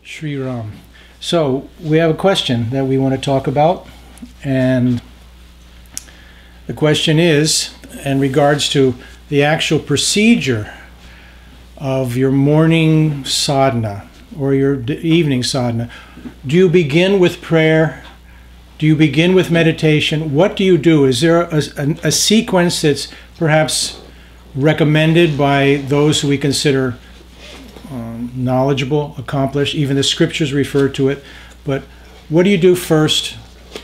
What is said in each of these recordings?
Shri Ram. So we have a question that we want to talk about, and the question is in regards to the actual procedure of your morning sadhana or your evening sadhana. Do you begin with prayer? Do you begin with meditation? What do you do? Is there a sequence that's perhaps recommended by those who we consider knowledgeable, accomplished? Even the scriptures refer to it. But what do you do first,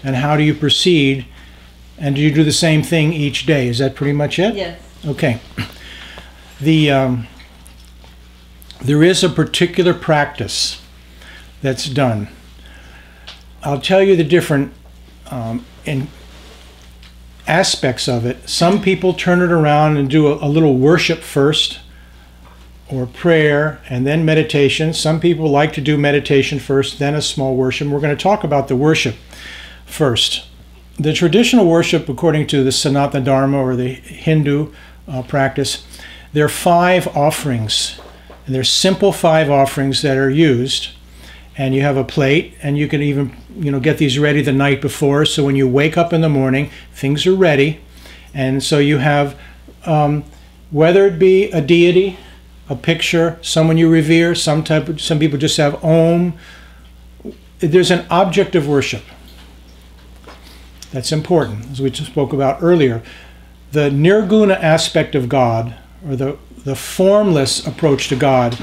and how do you proceed? And do you do the same thing each day? Is that pretty much it? Yes. Okay. There is a particular practice that's done. I'll tell you the different in aspects of it. Some people turn it around and do a little worship first, or prayer, and then meditation. Some people like to do meditation first, then a small worship. We're going to talk about the worship first. The traditional worship, according to the Sanatana Dharma or the Hindu practice, there are 5 offerings. And they're simple 5 offerings that are used. And you have a plate, and you can even get these ready the night before, so when you wake up in the morning, things are ready. And so you have, whether it be a deity, a picture, someone you revere, some people just have Om. There's an object of worship. That's important, as we just spoke about earlier. The nirguna aspect of God, or the formless approach to God,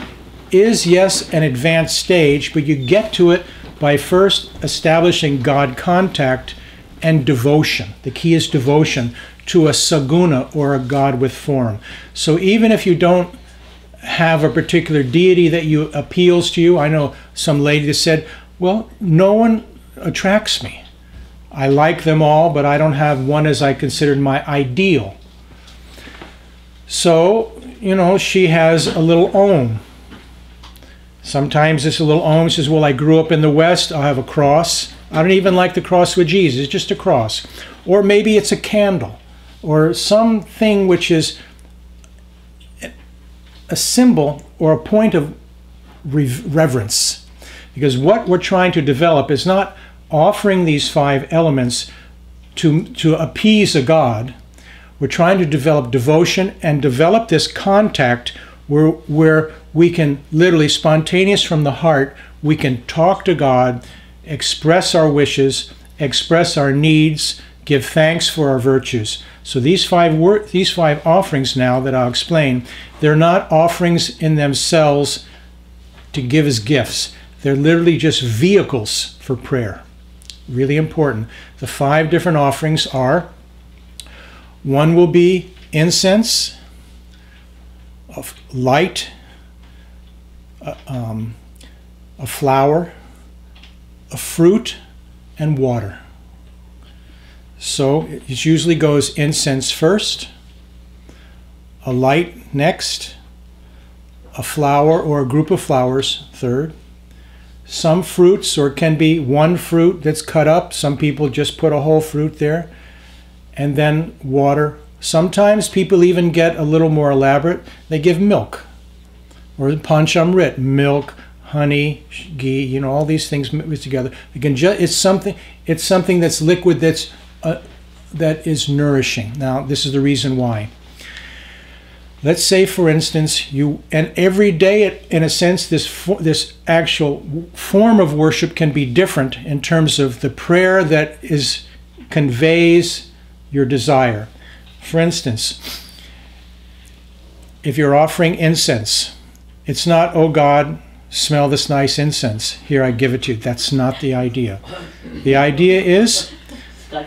is, yes, an advanced stage, but you get to it by first establishing God contact and devotion. The key is devotion to a saguna, or a God with form. So even if you don't have a particular deity that appeals to you, I know some lady that said, well, no one attracts me. I like them all, but I don't have one as I considered my ideal. So, she has a little Om. Sometimes this little Om says, well, I grew up in the West, I'll have a cross. I don't even like the cross with Jesus, it's just a cross. Or maybe it's a candle, or something which is a symbol or a point of reverence. Because what we're trying to develop is not offering these 5 elements to appease a God. We're trying to develop devotion and develop this contact where we can literally, spontaneous from the heart, we can talk to God, express our wishes, express our needs, give thanks for our virtues. So these 5 offerings now that I'll explain, they're not offerings in themselves to give as gifts. They're literally just vehicles for prayer. Really important. The 5 different offerings are, one will be incense, of light, a flower, a fruit, and water. So it usually goes incense first, a light next, a flower or a group of flowers third, some fruits, or it can be one fruit that's cut up. Some people just put a whole fruit there, and then water. Sometimes people even get a little more elaborate. They give milk, or panchamrit, milk, honey, ghee, all these things mixed together. It's something that's liquid, that is nourishing. Now, this is the reason why. Let's say, for instance, and every day, in a sense, this actual form of worship can be different in terms of the prayer that conveys your desire. For instance, if you're offering incense, it's not, oh God, smell this nice incense, here I give it to you. That's not the idea. The idea is,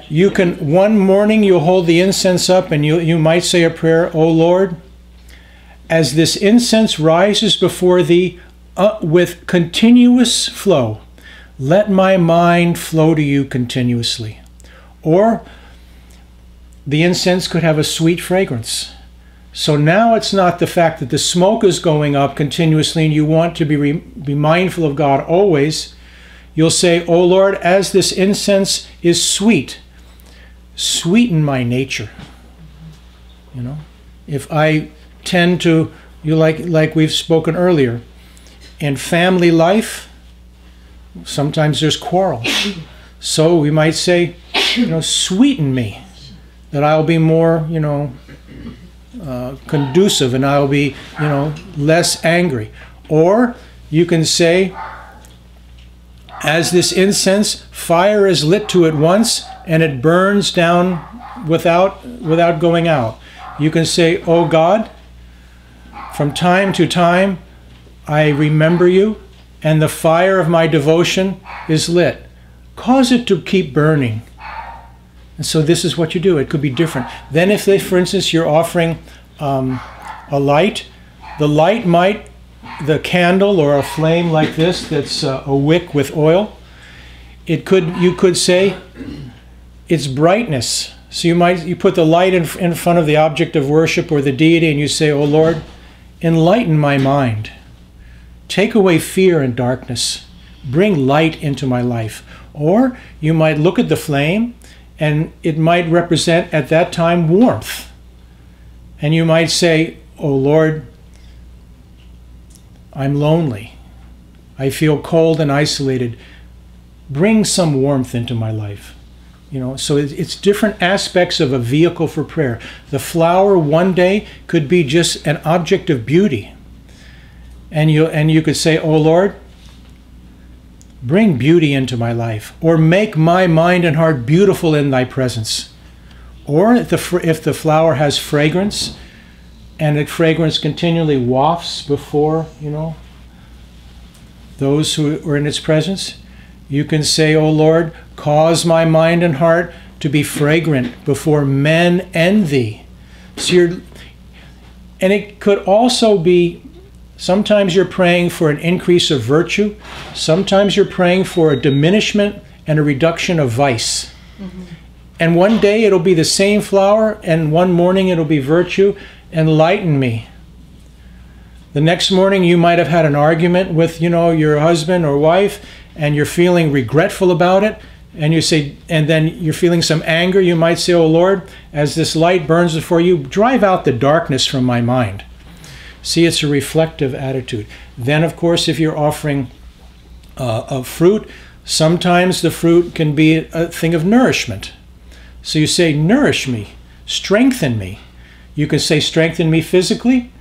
you can, one morning you'll hold the incense up and you might say a prayer, oh Lord, as this incense rises before thee with continuous flow, let my mind flow to you continuously. Or the incense could have a sweet fragrance. So now it's not the fact that the smoke is going up continuously and you want to be mindful of God always. You'll say, oh Lord, as this incense is sweet, sweeten my nature. If I tend to, like we've spoken earlier, in family life, Sometimes there's quarrel. So we might say, sweeten me, that I'll be more, conducive, and I'll be, less angry. Or you can say, as this incense, fire is lit to it once, and it burns down without going out. You can say, oh God, from time to time, I remember you, and the fire of my devotion is lit. Cause it to keep burning. And so this is what you do. It could be different. Then if, for instance, you're offering a light, the candle or a flame like this that's a wick with oil, you could say its brightness. So you put the light in front of the object of worship or the deity, and you say, oh Lord, enlighten my mind. Take away fear and darkness. Bring light into my life. Or you might look at the flame, and it might represent at that time warmth. And you might say, oh Lord, I'm lonely. I feel cold and isolated. Bring some warmth into my life. So it's different aspects of a vehicle for prayer. The flower one day could be just an object of beauty. And you could say, oh Lord, bring beauty into my life, or make my mind and heart beautiful in thy presence. Or if the flower has fragrance, and the fragrance continually wafts before, those who are in its presence, you can say, oh Lord, cause my mind and heart to be fragrant before men and thee. And it could also be, sometimes you're praying for an increase of virtue. Sometimes you're praying for a diminishment and a reduction of vice. Mm-hmm. And one day it'll be the same flower, and one morning it'll be virtue. Enlighten me. The next morning you might have had an argument with, your husband or wife, and you're feeling regretful about it. And you say, and then you're feeling some anger. You might say, oh Lord, as this light burns before you, drive out the darkness from my mind. See, it's a reflective attitude. Then, of course, if you're offering a fruit, sometimes the fruit can be a thing of nourishment. So you say, nourish me, strengthen me. You can say, strengthen me physically,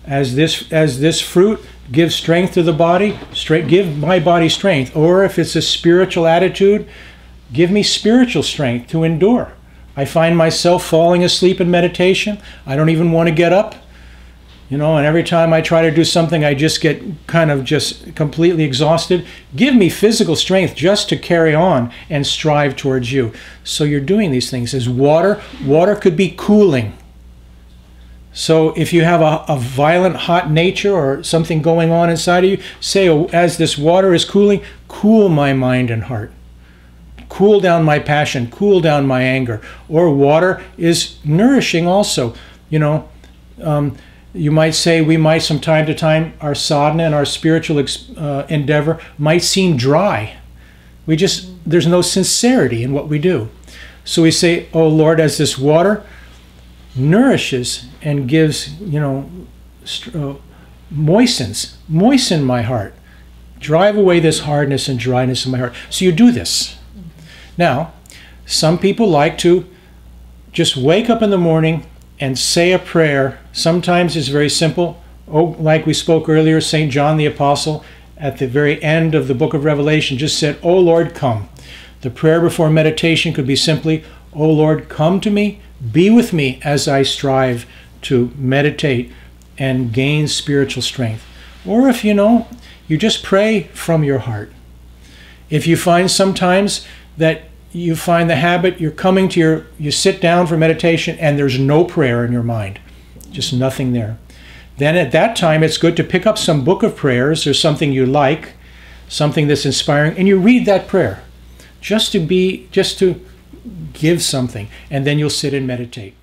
as this fruit gives strength to the body, give my body strength. Or if it's a spiritual attitude, give me spiritual strength to endure. I find myself falling asleep in meditation. I don't even want to get up. And every time I try to do something, I just get just completely exhausted. Give me physical strength just to carry on and strive towards you. So you're doing these things. As water could be cooling. So if you have a violent hot nature or something going on inside of you, say, oh, as this water is cooling, cool my mind and heart. Cool down my passion, cool down my anger. Or water is nourishing also. You might say, we might, from time to time, our sadhana and our spiritual endeavor might seem dry. There's no sincerity in what we do. So we say, oh Lord, as this water nourishes and gives, moisten my heart. Drive away this hardness and dryness in my heart. So you do this. Now, some people like to just wake up in the morning and say a prayer. Sometimes it's very simple. Oh, like we spoke earlier, St. John the Apostle, at the very end of the book of Revelation, just said, "O Lord, come." The prayer before meditation could be simply, "O Lord, come to me, be with me as I strive to meditate and gain spiritual strength." Or if you just pray from your heart. If you find sometimes that you find the habit, you sit down for meditation and there's no prayer in your mind, just nothing there. Then at that time, it's good to pick up some book of prayers or something you like, something that's inspiring, and you read that prayer just to give something, and then you'll sit and meditate.